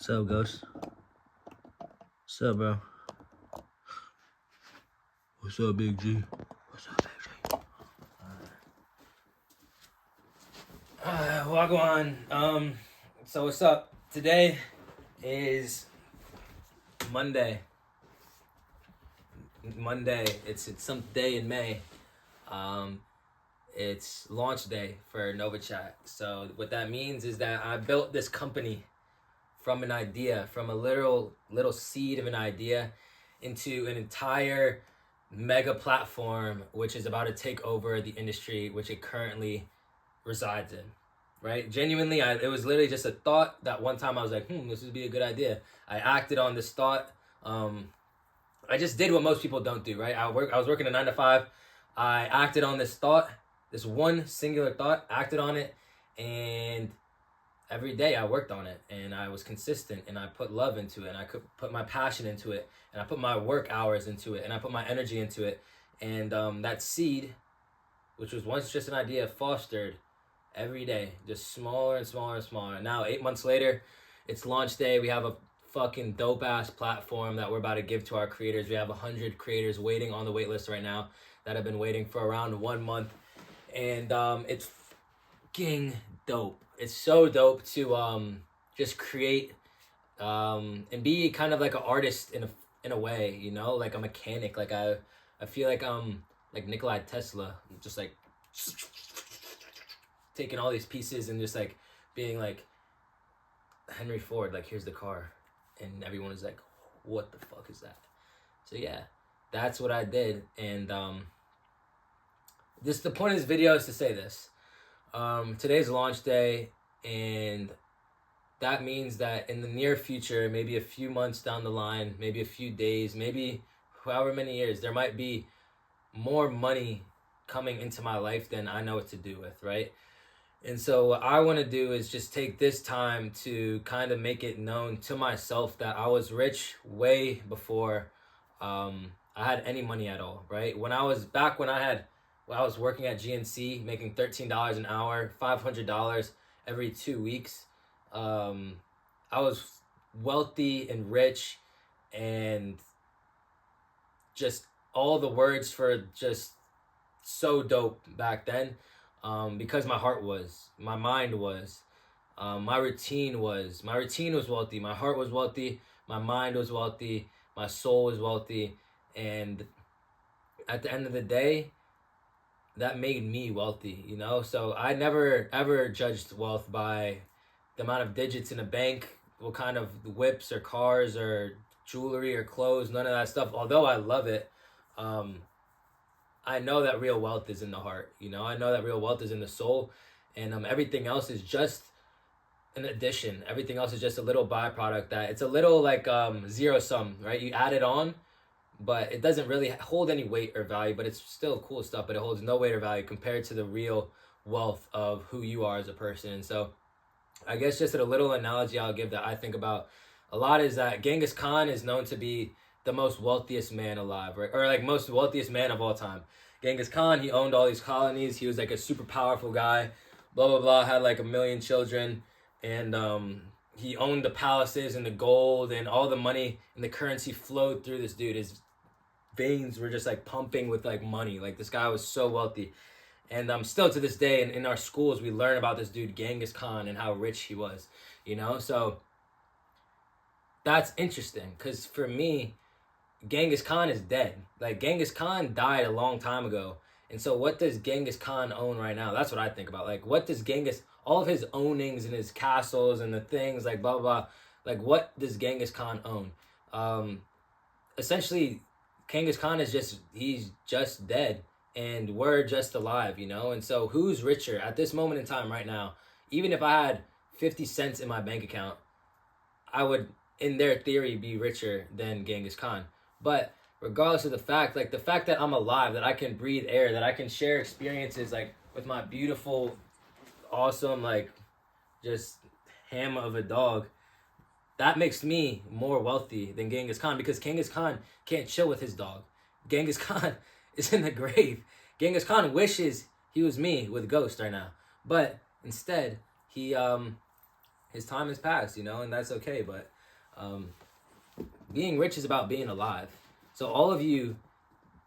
What's up, Ghost? What's up, bro? What's up, Big G? What's up, Big G? Wagwan. So what's up? Today is Monday. It's some day in May. It's launch day for Nova Chat. So what that means is that I built this company from an idea, from a little seed of an idea, into an entire mega platform, which is about to take over the industry which it currently resides in. Right? Genuinely, it was literally just a thought that one time I was like, this would be a good idea. I acted on this thought. I just did what most people don't do, right? I was working a 9 to 5. I acted on this thought, this one singular thought, acted on it, and every day I worked on it, and I was consistent, and I put love into it, and I could put my passion into it, and I put my work hours into it, and I put my energy into it, and that seed, which was once just an idea, fostered every day, just smaller and smaller and smaller. Now, 8 months later, it's launch day. We have a fucking dope-ass platform that we're about to give to our creators. We have 100 creators waiting on the wait list right now that have been waiting for around 1 month, and it's fucking dope. It's so dope to just create and be kind of like an artist in a way, you know, like a mechanic. Like I feel like like Nikola Tesla, just like taking all these pieces and just like being like Henry Ford, like here's the car, and everyone is like, what the fuck is that? So yeah, that's what I did, and the point of this video is to say this. Today's launch day, and that means that in the near future, maybe a few months down the line, maybe a few days, maybe however many years, there might be more money coming into my life than I know what to do with, right? And so what I want to do is just take this time to kind of make it known to myself that I was rich way before I had any money at all, right? When I was working at GNC, making $13 an hour, $500 every 2 weeks. I was wealthy and rich, and just all the words for just so dope back then, because my heart was, my mind was, my routine was wealthy, my heart was wealthy, my mind was wealthy, my soul was wealthy, and at the end of the day, that made me wealthy, you know? So I never ever judged wealth by the amount of digits in a bank, what kind of whips or cars or jewelry or clothes, none of that stuff. Although I love it, I know that real wealth is in the heart, you know? I know that real wealth is in the soul, and everything else is just an addition. Everything else is just a little byproduct that it's a little like zero sum, right? You add it on, but it doesn't really hold any weight or value, but it's still cool stuff, but it holds no weight or value compared to the real wealth of who you are as a person. And so I guess just a little analogy I'll give that I think about a lot is that Genghis Khan is known to be the most wealthiest man alive, right? Or like most wealthiest man of all time. Genghis Khan, he owned all these colonies. He was like a super powerful guy, blah, blah, blah, had like 1 million children. And he owned the palaces and the gold, and all the money and the currency flowed through this dude. His veins were just like pumping with like money. Like this guy was so wealthy. And still to this day in our schools, we learn about this dude Genghis Khan and how rich he was, you know? So that's interesting, because for me, Genghis Khan is dead. Like Genghis Khan died a long time ago. And so what does Genghis Khan own right now? That's what I think about. Like what does all of his ownings and his castles and the things like blah, blah, blah, like what does Genghis Khan own? Essentially, Genghis Khan he's just dead, and we're just alive, you know? And so who's richer at this moment in time right now? Even if I had 50 cents in my bank account, I would, in their theory, be richer than Genghis Khan. But regardless of the fact that I'm alive, that I can breathe air, that I can share experiences like with my beautiful, awesome, like just ham of a dog, that makes me more wealthy than Genghis Khan, because Genghis Khan can't chill with his dog. Genghis Khan is in the grave. Genghis Khan wishes he was me with Ghost right now. But instead, he his time has passed, you know, and that's okay. But being rich is about being alive. So all of you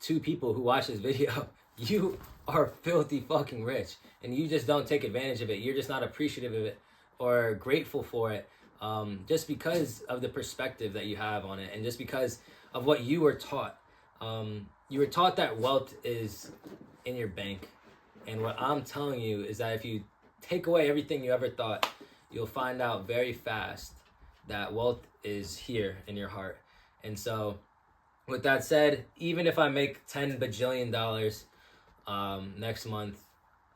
2 people who watch this video, you are filthy fucking rich, and you just don't take advantage of it. You're just not appreciative of it or grateful for it, just because of the perspective that you have on it, and just because of what you were taught. You were taught that wealth is in your bank, and what I'm telling you is that if you take away everything you ever thought, you'll find out very fast that wealth is here in your heart. And so, with that said, even if I make $10 bajillion next month,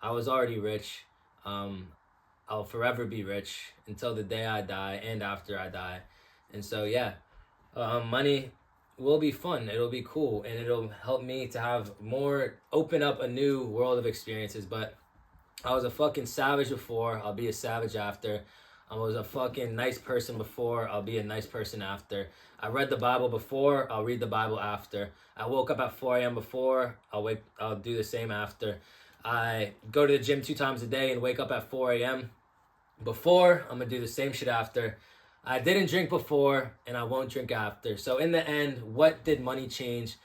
I was already rich. I'll forever be rich until the day I die and after I die. And so, yeah, money will be fun. It'll be cool, and it'll help me to have more, open up a new world of experiences. But I was a fucking savage before. I'll be a savage after. I was a fucking nice person before. I'll be a nice person after. I read the Bible before. I'll read the Bible after. I woke up at 4 a.m. before. I'll do the same after. I go to the gym 2 times a day and wake up at 4 a.m. before. I'm going to do the same shit after. I didn't drink before, and I won't drink after. So in the end, what did money change?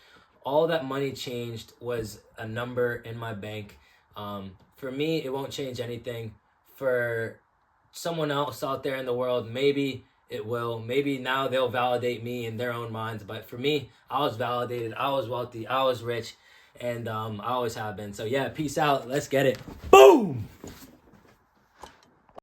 All that money changed was a number in my bank. For me, it won't change anything. For someone else out there in the world, maybe it will. Maybe now they'll validate me in their own minds. But for me, I was validated. I was wealthy. I was rich. And I always have been. So yeah, peace out. Let's get it. Boom!